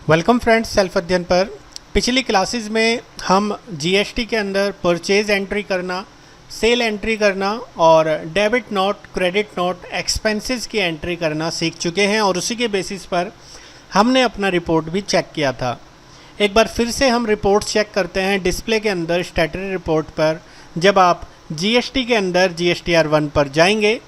Welcome friends, self अध्ययन पर पिछली क्लासेस में हम जीएसटी के अंदर परचेज एंट्री करना, सेल एंट्री करना और debit note, credit note, expenses की एंट्री करना सीख चुके हैं और उसी के बेसिस पर हमने अपना रिपोर्ट भी चेक किया था। एक बार फिर से हम रिपोर्ट चेक करते हैं डिस्प्ले के अंदर स्टैट्यूटरी रिपोर्ट पर। जब आप जीएसटी के अंदर जीएसटीआर 1 पर जाएंगे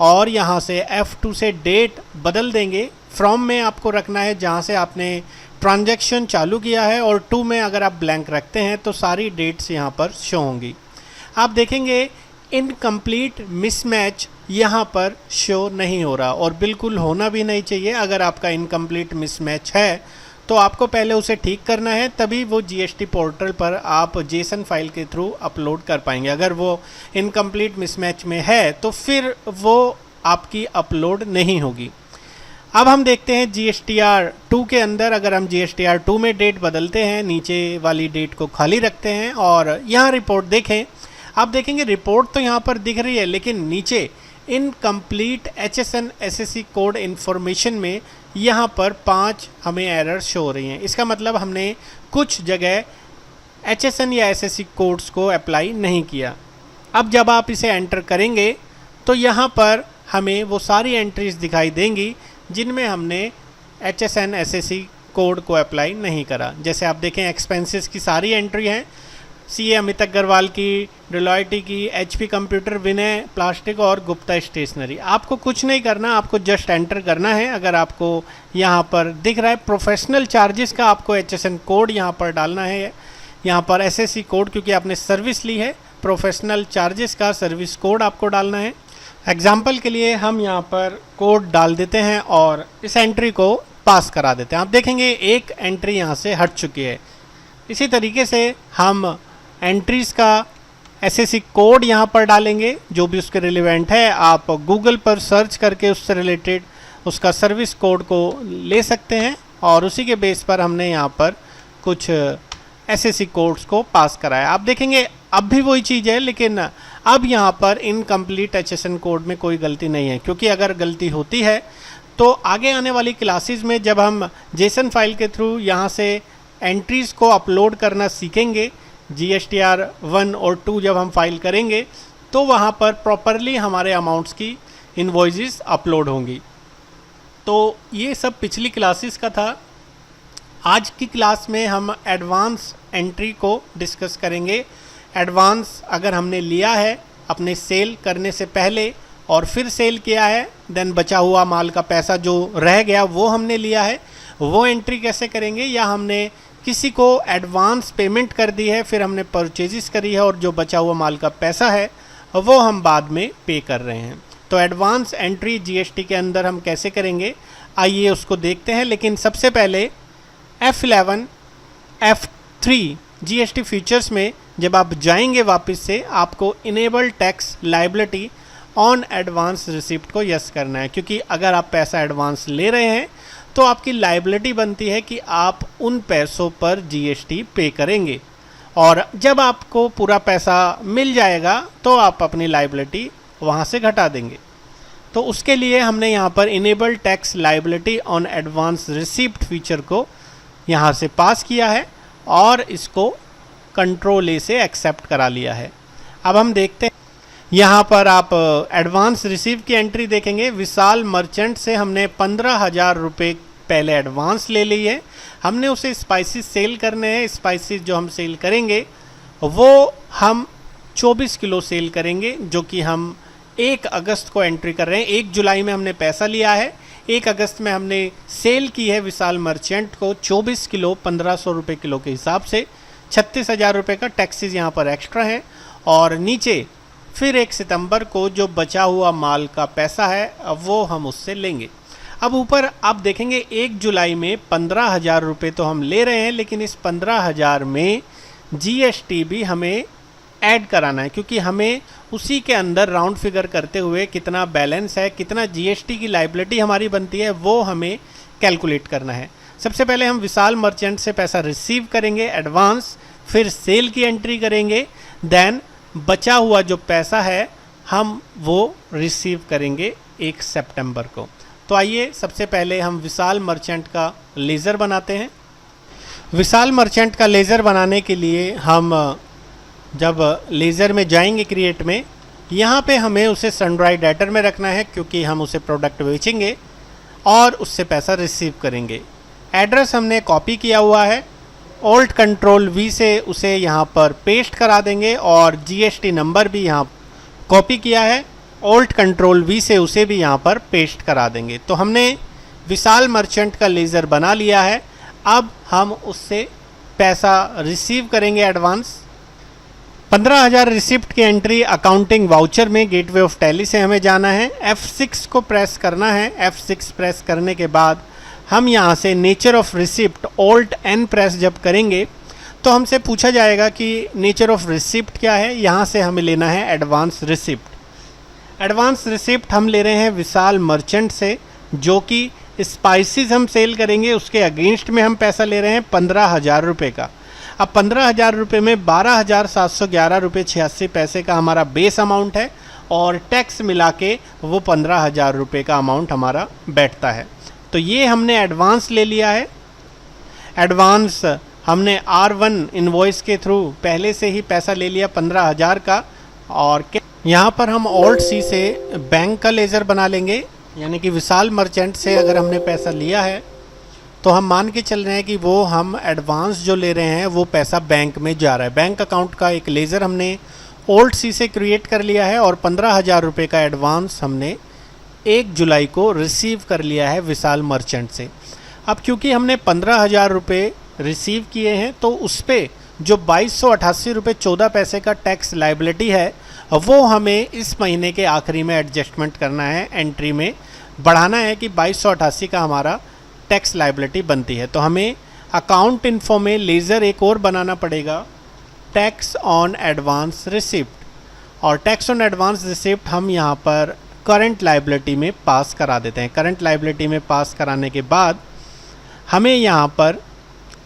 और यहाँ से F2 से डेट बदल देंगे। फ्रॉम में आपको रखना है जहाँ से आपने ट्रांजैक्शन चालू किया है और 2 में अगर आप ब्लैंक रखते हैं तो सारी डेट्स यहाँ पर शो होंगी। आप देखेंगे इनकम्प्लीट मिसमैच यहाँ पर शो नहीं हो रहा और बिल्कुल होना भी नहीं चाहिए। अगर आपका इनकम्प्लीट मिसमैच है तो आपको पहले उसे ठीक करना है, तभी वो जीएसटी पोर्टल पर आप जेसन फाइल के थ्रू अपलोड कर पाएंगे। अगर वो इनकम्प्लीट मिसमैच में है तो फिर वो आपकी अपलोड नहीं होगी। अब हम देखते हैं जीएसटीआर 2 के अंदर। अगर हम जीएसटीआर 2 में डेट बदलते हैं, नीचे वाली डेट को खाली रखते हैं और यहाँ रिपोर्ट देखें, आप देखेंगे रिपोर्ट तो यहाँ पर दिख रही है लेकिन नीचे incomplete HSN SSC code information में यहाँ पर 5 हमें एरर शो हो रही हैं। इसका मतलब हमने कुछ जगह HSN या SSC कोड्स को अप्लाई नहीं किया। अब जब आप इसे एंटर करेंगे तो यहाँ पर हमें वो सारी एंट्रीज दिखाई देंगी जिनमें हमने HSN SSC कोड को अप्लाई नहीं करा। जैसे आप देखें एक्सपेंसेस की सारी एंट्री हैं, CA अमित अग्रवाल की, डेलॉयट की, HP कंप्यूटर, विनय प्लास्टिक और गुप्ता स्टेशनरी। आपको कुछ नहीं करना, आपको जस्ट एंटर करना है। अगर आपको यहाँ पर दिख रहा है प्रोफेशनल चार्जेस का, आपको HSN कोड यहाँ पर डालना है। यहाँ पर SSC कोड क्योंकि आपने सर्विस ली है, प्रोफेशनल चार्जेस का सर्विस कोड आपको डालना है। एग्जाम्पल के लिए हम यहाँ पर कोड डाल देते हैं और इस एंट्री को पास करा देते हैं। आप देखेंगे एक एंट्री यहाँ से हट चुकी है। इसी तरीके से हम एंट्रीज़ का SSC कोड यहाँ पर डालेंगे, जो भी उसके रिलेवेंट है। आप गूगल पर सर्च करके उससे रिलेटेड उसका सर्विस कोड को ले सकते हैं और उसी के बेस पर हमने यहाँ पर कुछ SSC कोड्स को पास कराया। आप देखेंगे अब भी वही चीज़ है, लेकिन अब यहाँ पर इनकम्प्लीट HSN कोड में कोई गलती नहीं है, क्योंकि अगर गलती होती है तो आगे आने वाली क्लासेस में जब हम जेसन फाइल के थ्रू यहाँ से एंट्रीज़ को अपलोड करना सीखेंगे, GSTR 1 और 2 जब हम फाइल करेंगे तो वहाँ पर प्रॉपरली हमारे अमाउंट्स की इनवॉइसेस अपलोड होंगी। तो ये सब पिछली क्लासेस का था। आज की क्लास में हम एडवांस एंट्री को डिस्कस करेंगे। एडवांस अगर हमने लिया है अपने सेल करने से पहले और फिर सेल किया है, देन बचा हुआ माल का पैसा जो रह गया वो हमने लिया है, वो एंट्री कैसे करेंगे। या हमने किसी को एडवांस पेमेंट कर दी है, फिर हमने परचेजेस करी है और जो बचा हुआ माल का पैसा है वो हम बाद में पे कर रहे हैं। तो एडवांस एंट्री जीएसटी के अंदर हम कैसे करेंगे, आइए उसको देखते हैं। लेकिन सबसे पहले F11 F3 जीएसटी फीचर्स में जब आप जाएंगे वापस से, आपको enable tax liability on advance receipt को यस करना है, क्योंकि अगर आप पैसा एडवांस ले रहे हैं तो आपकी लायबिलिटी बनती है कि आप उन पैसों पर जीएसटी पे करेंगे और जब आपको पूरा पैसा मिल जाएगा तो आप अपनी लायबिलिटी वहाँ से घटा देंगे। तो उसके लिए हमने यहाँ पर enable tax liability on advance receipt feature को यहाँ से पास किया है और इसको कंट्रोल A से एक्सेप्ट करा लिया है। अब हम देखते हैं यहाँ पर आप एडवांस रिसीव की एंट्री देखेंगे। विशाल मर्चेंट से हमने 15,000 रुपये पहले एडवांस ले ली है। हमने उसे स्पाइसेस सेल करने हैं। स्पाइसेस जो हम सेल करेंगे वो हम 24 किलो सेल करेंगे, जो कि हम 1 अगस्त को एंट्री कर रहे हैं। 1 जुलाई में हमने पैसा लिया है, 1 अगस्त में हमने सेल की है विशाल मर्चेंट को 24 किलो 1500 रुपये किलो के हिसाब से। 36,000 रुपये का टैक्सेस यहाँ पर एक्स्ट्रा है और नीचे फिर 1 सितंबर को जो बचा हुआ माल का पैसा है वो हम उससे लेंगे। अब ऊपर आप देखेंगे 1 जुलाई में 15,000 रुपये तो हम ले रहे हैं, लेकिन इस 15,000 में जीएसटी भी हमें ऐड कराना है, क्योंकि हमें उसी के अंदर राउंड फिगर करते हुए कितना बैलेंस है, कितना जीएसटी की लायबिलिटी हमारी बनती है, वो हमें कैलकुलेट करना है। सबसे पहले हम विशाल मर्चेंट से पैसा रिसीव करेंगे एडवांस, फिर सेल की एंट्री करेंगे, देन बचा हुआ जो पैसा है हम वो रिसीव करेंगे 1 सितंबर को। तो आइए सबसे पहले हम विशाल मर्चेंट का लेज़र बनाते हैं। विशाल मर्चेंट का लेज़र बनाने के लिए हम जब लेज़र में जाएंगे क्रिएट में, यहाँ पे हमें उसे सनड्राई डेटर में रखना है क्योंकि हम उसे प्रोडक्ट बेचेंगे और उससे पैसा रिसीव करेंगे। एड्रेस हमने कॉपी किया हुआ है, ऑल्ट कंट्रोल वी से उसे यहाँ पर पेस्ट करा देंगे और जीएसटी नंबर भी यहाँ कॉपी किया है, ऑल्ट कंट्रोल वी से उसे भी यहाँ पर पेस्ट करा देंगे। तो हमने विशाल मर्चेंट का लेज़र बना लिया है। अब हम उससे पैसा रिसीव करेंगे एडवांस। 15,000 रिसिप्ट की एंट्री अकाउंटिंग वाउचर में गेटवे ऑफ टैली से हमें जाना है। F6 को प्रेस करना है। F6 प्रेस करने के बाद हम यहाँ से nature of receipt alt n press जब करेंगे तो हमसे पूछा जाएगा कि नेचर ऑफ रिसिप्ट क्या है। यहाँ से हमें लेना है एडवांस रिसिप्ट। एडवांस रिसिप्ट हम ले रहे हैं विशाल मर्चेंट से, जो कि स्पाइसेस हम सेल करेंगे उसके अगेंस्ट में हम पैसा ले रहे हैं 15,000 रुपये का। अब 15,000 रुपये में 12,711 रुपये 86 पैसे का हमारा बेस अमाउंट है और टैक्स मिला के वो 15,000 रुपये का अमाउंट हमारा बैठता है। तो ये हमने एडवांस ले लिया है। एडवांस हमने R1 इनवॉइस के थ्रू पहले से ही पैसा ले लिया 15,000 का। और यहाँ पर हम ऑल्ट सी से बैंक का लेज़र बना लेंगे, यानी कि विशाल मर्चेंट से अगर हमने पैसा लिया है तो हम मान के चल रहे हैं कि वो हम एडवांस जो ले रहे हैं वो पैसा बैंक में जा रहा है। बैंक अकाउंट का एक लेज़र हमने ऑल्ट सी से क्रिएट कर लिया है और 15,000 रुपये का एडवांस हमने 1 जुलाई को रिसीव कर लिया है विशाल मर्चेंट से। अब क्योंकि हमने 15,000 रुपये रिसीव किए हैं तो उस पर जो 2288 रुपये 14 पैसे का टैक्स लायबिलिटी है वो हमें इस महीने के आखिरी में एडजस्टमेंट करना है, एंट्री में बढ़ाना है कि 2288 का हमारा टैक्स लायबिलिटी बनती है। तो हमें अकाउंट इन्फो में लेज़र एक और बनाना पड़ेगा, टैक्स ऑन एडवांस रिसिप्ट। और टैक्स ऑन एडवांस रिसिप्ट हम यहाँ पर करंट लायबिलिटी में पास करा देते हैं। करंट लायबिलिटी में पास कराने के बाद हमें यहाँ पर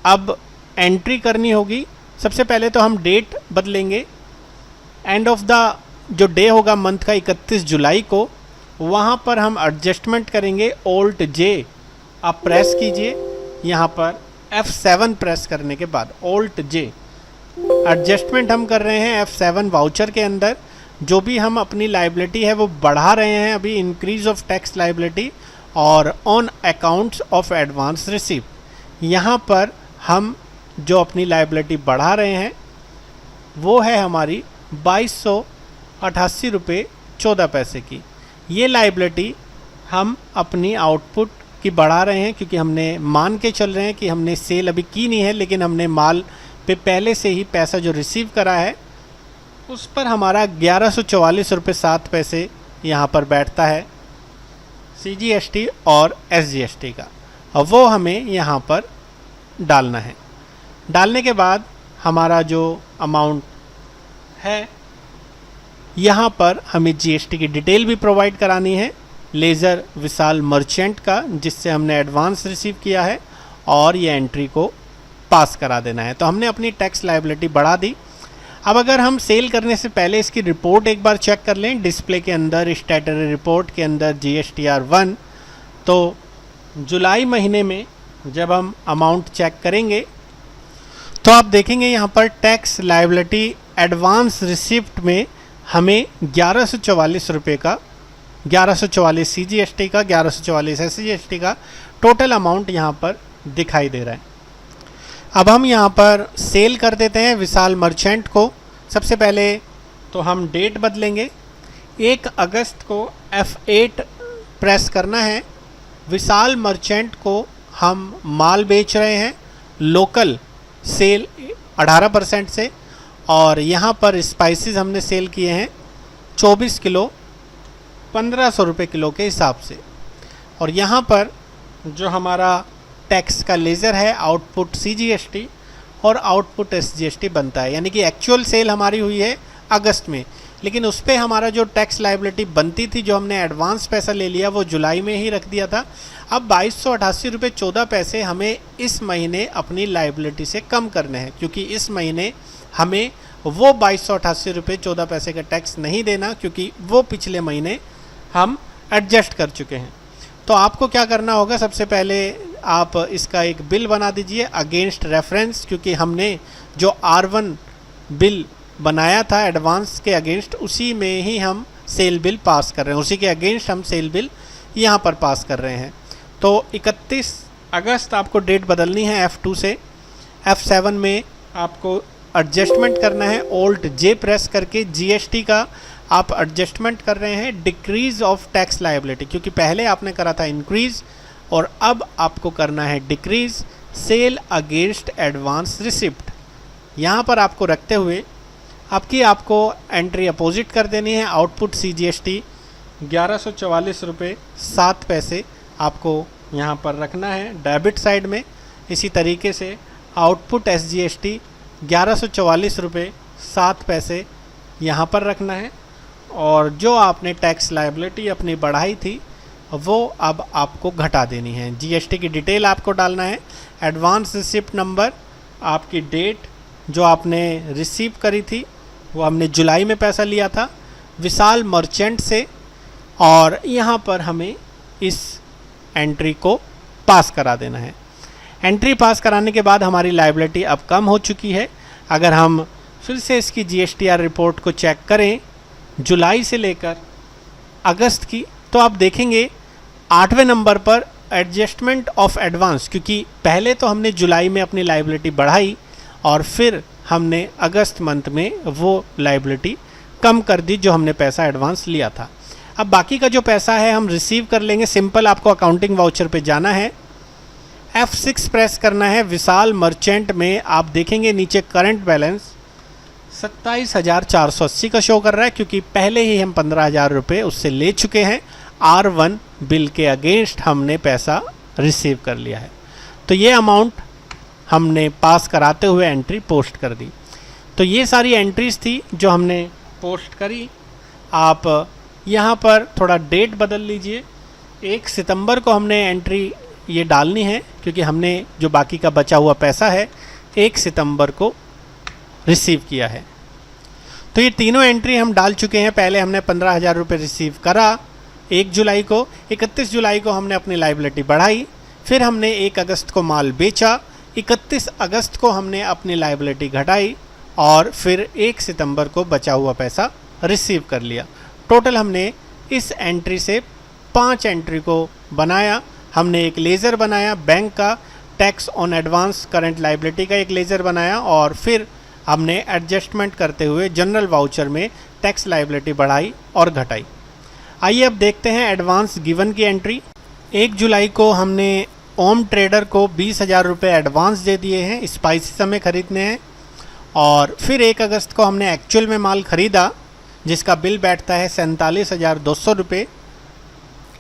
अब एंट्री करनी होगी। सबसे पहले तो हम डेट बदलेंगे। एंड ऑफ द जो डे होगा मंथ का 31 जुलाई को, वहाँ पर हम एडजस्टमेंट करेंगे ऑल्ट जे। आप प्रेस कीजिए यहाँ पर F7 प्रेस करने के बाद ऑल्ट जे एडजस्टमेंट हम कर रहे हैं F7 वाउचर के अंदर। जो भी हम अपनी लायबिलिटी है वो बढ़ा रहे हैं अभी, इंक्रीज ऑफ टैक्स लायबिलिटी और on accounts of advance receipt. यहाँ पर हम जो अपनी लायबिलिटी बढ़ा रहे हैं वो है हमारी 2288 रुपये 14 पैसे की। ये लायबिलिटी हम अपनी आउटपुट की बढ़ा रहे हैं क्योंकि हमने मान के चल रहे हैं कि हमने सेल अभी की नहीं है, लेकिन हमने माल पे पहले से ही पैसा जो रिसीव करा है उस पर हमारा 1144 रुपये 7 पैसे यहाँ पर बैठता है CGST और SGST का। अब वो हमें यहाँ पर डालना है। डालने के बाद हमारा जो अमाउंट है यहाँ पर हमें GST की डिटेल भी प्रोवाइड करानी है, लेज़र विशाल मर्चेंट का जिससे हमने एडवांस रिसीव किया है, और ये एंट्री को पास करा देना है। तो हमने अपनी टैक्स लायबिलिटी बढ़ा दी। अब अगर हम सेल करने से पहले इसकी रिपोर्ट एक बार चेक कर लें, डिस्प्ले के अंदर स्टैट्यूटरी रिपोर्ट के अंदर GSTR1, तो जुलाई महीने में जब हम अमाउंट चेक करेंगे तो आप देखेंगे यहाँ पर टैक्स लायबिलिटी एडवांस रिसिप्ट में हमें 1144 रुपये का, 1144 CGST का, 1144 SGST का टोटल अमाउंट यहाँ पर दिखाई दे रहा है। अब हम यहाँ पर सेल कर देते हैं विशाल मर्चेंट को। सबसे पहले तो हम डेट बदलेंगे, 1 अगस्त को F8 प्रेस करना है। विशाल मर्चेंट को हम माल बेच रहे हैं लोकल सेल 18% से, और यहाँ पर स्पाइसेस हमने सेल किए हैं 24 किलो 1500 रुपये किलो के हिसाब से। और यहाँ पर जो हमारा टैक्स का लेज़र है आउटपुट CGST और आउटपुट SGST बनता है, यानी कि एक्चुअल सेल हमारी हुई है अगस्त में, लेकिन उस पर हमारा जो टैक्स लायबिलिटी बनती थी, जो हमने एडवांस पैसा ले लिया वो जुलाई में ही रख दिया था। अब 2288 रुपये 14 पैसे हमें इस महीने अपनी लायबिलिटी से कम करने हैं, क्योंकि इस महीने हमें वो 2288 रुपये 14 पैसे का टैक्स नहीं देना, क्योंकि वो पिछले महीने हम एडजस्ट कर चुके हैं। तो आपको क्या करना होगा, सबसे पहले आप इसका एक बिल बना दीजिए अगेंस्ट रेफरेंस, क्योंकि हमने जो R1 बिल बनाया था एडवांस के अगेंस्ट, उसी में ही हम सेल बिल पास कर रहे हैं, उसी के अगेंस्ट हम सेल बिल यहाँ पर पास कर रहे हैं। तो 31 अगस्त आपको डेट बदलनी है F2 से। F7 में आपको एडजस्टमेंट करना है, Alt J प्रेस करके GST का आप एडजस्टमेंट कर रहे हैं डिक्रीज ऑफ टैक्स लायबिलिटी, क्योंकि पहले आपने करा था इंक्रीज और अब आपको करना है decrease sale against advance receipt. यहाँ पर आपको रखते हुए आपको एंट्री अपोजिट कर देनी है। आउटपुट CGST 1144 रुपये 7 पैसे आपको यहाँ पर रखना है डेबिट साइड में। इसी तरीके से आउटपुट SGST 1144 रुपये 7 पैसे यहाँ पर रखना है। और जो आपने टैक्स लायबिलिटी अपनी बढ़ाई थी वो अब आपको घटा देनी है। GST की डिटेल आपको डालना है, एडवांस रिसिप्ट नंबर, आपकी डेट जो आपने रिसीव करी थी, वो हमने जुलाई में पैसा लिया था विशाल मर्चेंट से, और यहाँ पर हमें इस एंट्री को पास करा देना है। एंट्री पास कराने के बाद हमारी लायबिलिटी अब कम हो चुकी है। अगर हम फिर से इसकी GSTR रिपोर्ट को चेक करें जुलाई से लेकर अगस्त की, तो आप देखेंगे 8वें नंबर पर एडजस्टमेंट ऑफ एडवांस, क्योंकि पहले तो हमने जुलाई में अपनी लायबिलिटी बढ़ाई और फिर हमने अगस्त मंथ में वो लायबिलिटी कम कर दी जो हमने पैसा एडवांस लिया था। अब बाकी का जो पैसा है हम रिसीव कर लेंगे। सिंपल आपको अकाउंटिंग वाउचर पे जाना है, F6 प्रेस करना है। विशाल मर्चेंट में आप देखेंगे नीचे करंट बैलेंस 27,480 का शो कर रहा है, क्योंकि पहले ही हम 15,000 रुपये उससे ले चुके हैं। R1 बिल के अगेंस्ट हमने पैसा रिसीव कर लिया है। तो ये अमाउंट हमने पास कराते हुए एंट्री पोस्ट कर दी। तो ये सारी एंट्रीज थी जो हमने पोस्ट करी। आप यहाँ पर थोड़ा डेट बदल लीजिए, 1 सितंबर को हमने एंट्री ये डालनी है, क्योंकि हमने जो बाकी का बचा हुआ पैसा है 1 सितंबर को रिसीव किया है। तो ये तीनों एंट्री हम डाल चुके हैं। पहले हमने 15,000 रुपये रिसीव करा 1 जुलाई को, 31 जुलाई को हमने अपनी लायबिलिटी बढ़ाई, फिर हमने 1 अगस्त को माल बेचा, 31 अगस्त को हमने अपनी लायबिलिटी घटाई और फिर 1 सितंबर को बचा हुआ पैसा रिसीव कर लिया। टोटल हमने इस एंट्री से 5 एंट्री को बनाया। हमने एक लेज़र बनाया बैंक का, tax on advance current liability का एक लेज़र बनाया, और फिर हमने एडजस्टमेंट करते हुए जनरल वाउचर में टैक्स लायबिलिटी बढ़ाई और घटाई। आइए अब देखते हैं एडवांस गिवन की एंट्री। 1 जुलाई को हमने ओम ट्रेडर को 20,000 रुपये एडवांस दे दिए हैं, स्पाइसेस हमें ख़रीदने हैं। और फिर 1 अगस्त को हमने एक्चुअल में माल ख़रीदा जिसका बिल बैठता है 47,200 रुपये।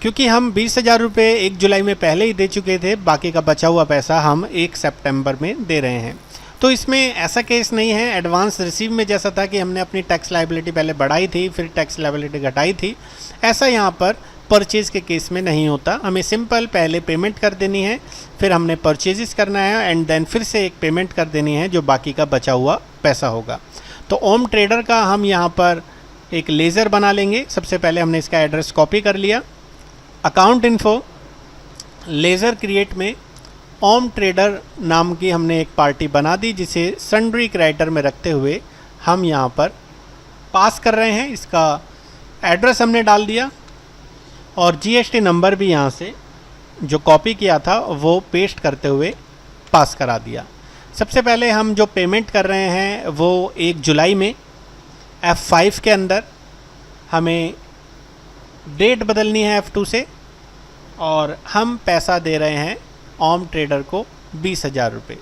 क्योंकि हम 20,000 रुपये 1 जुलाई में पहले ही दे चुके थे, बाकी का बचा हुआ पैसा हम 1 सितंबर में दे रहे हैं। तो इसमें ऐसा केस नहीं है एडवांस रिसीव में जैसा था कि हमने अपनी टैक्स लायबिलिटी पहले बढ़ाई थी फिर टैक्स लायबिलिटी घटाई थी, ऐसा यहाँ पर परचेज़ के केस में नहीं होता। हमें सिंपल पहले पेमेंट कर देनी है, फिर हमने परचेजेस करना है एंड देन फिर से एक पेमेंट कर देनी है जो बाकी का बचा हुआ पैसा होगा। तो ओम ट्रेडर का हम यहाँ पर एक लेज़र बना लेंगे। सबसे पहले हमने इसका एड्रेस कॉपी कर लिया। अकाउंट इन्फो लेज़र क्रिएट में ओम ट्रेडर नाम की हमने एक पार्टी बना दी जिसे सन्ड्री क्राइटर में रखते हुए हम यहाँ पर पास कर रहे हैं। इसका एड्रेस हमने डाल दिया और GST नंबर भी यहाँ से जो कॉपी किया था वो पेस्ट करते हुए पास करा दिया। सबसे पहले हम जो पेमेंट कर रहे हैं वो 1 जुलाई में F5 के अंदर हमें डेट बदलनी है F2 से, और हम पैसा दे रहे हैं ओम ट्रेडर को 20,000 रुपये।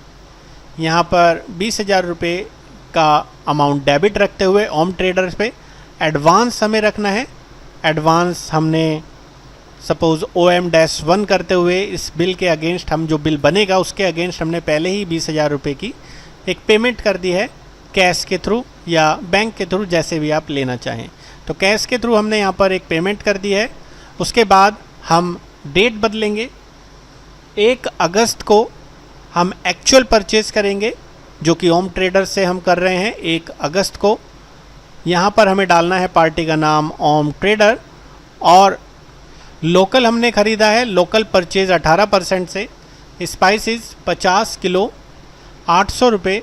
यहाँ पर 20,000 रुपये का अमाउंट डेबिट रखते हुए ओम ट्रेडर पे एडवांस हमें रखना है। एडवांस हमने सपोज़ OM-1 करते हुए इस बिल के अगेंस्ट हम जो बिल बनेगा उसके अगेंस्ट हमने पहले ही 20,000 रुपये की एक पेमेंट कर दी है, कैश के थ्रू या बैंक के थ्रू जैसे भी आप लेना चाहें। तो कैश के थ्रू हमने यहाँ पर एक पेमेंट कर दी है। उसके बाद हम डेट बदलेंगे, 1 अगस्त को हम एक्चुअल परचेज़ करेंगे जो कि ओम ट्रेडर से हम कर रहे हैं 1 अगस्त को। यहाँ पर हमें डालना है पार्टी का नाम ओम ट्रेडर, और लोकल हमने ख़रीदा है, लोकल परचेज़ 18% से स्पाइसेस 50 किलो 800 रुपये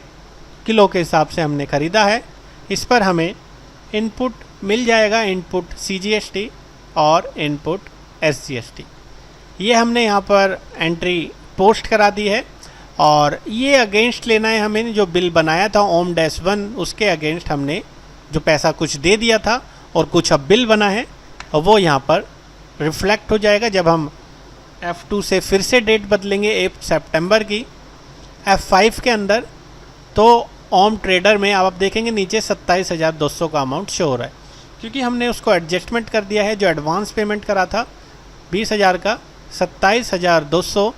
किलो के हिसाब से हमने ख़रीदा है। इस पर हमें इनपुट मिल जाएगा, इनपुट CGST और इनपुट SGST। ये हमने यहाँ पर एंट्री पोस्ट करा दी है और ये अगेंस्ट लेना है हमें, जो बिल बनाया था OM-1 उसके अगेंस्ट हमने जो पैसा कुछ दे दिया था और कुछ अब बिल बना है और वो यहाँ पर रिफ्लेक्ट हो जाएगा जब हम F2 से फिर से डेट बदलेंगे 8 सितंबर की F5 के अंदर। तो ओम ट्रेडर में अब आप देखेंगे नीचे 27,200 का अमाउंट शो हो रहा है, क्योंकि हमने उसको एडजस्टमेंट कर दिया है। जो एडवांस पेमेंट करा था 20,000 का 27,200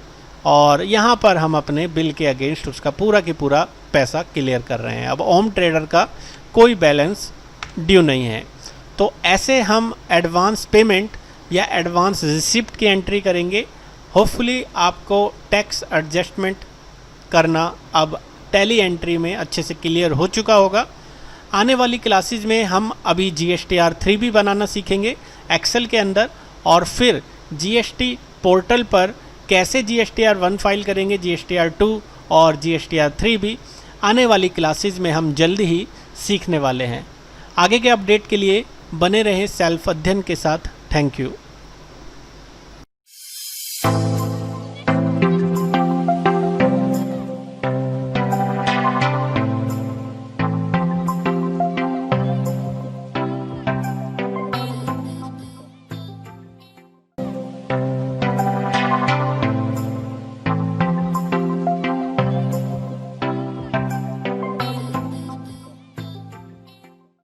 और यहाँ पर हम अपने बिल के अगेंस्ट उसका पूरा की पूरा पैसा क्लियर कर रहे हैं। अब ओम ट्रेडर का कोई बैलेंस ड्यू नहीं है। तो ऐसे हम एडवांस पेमेंट या एडवांस रिसिप्ट की एंट्री करेंगे। होपफुली आपको टैक्स एडजस्टमेंट करना अब टैली एंट्री में अच्छे से क्लियर हो चुका होगा। आने वाली क्लासेस में हम अभी GSTR3 भी बनाना सीखेंगे एक्सेल के अंदर, और फिर GST पोर्टल पर कैसे GSTR1 फाइल करेंगे, GSTR2 और GSTR3 भी आने वाली क्लासेस में हम जल्दी ही सीखने वाले हैं। आगे के अपडेट के लिए बने रहें सेल्फ अध्ययन के साथ। Thank you.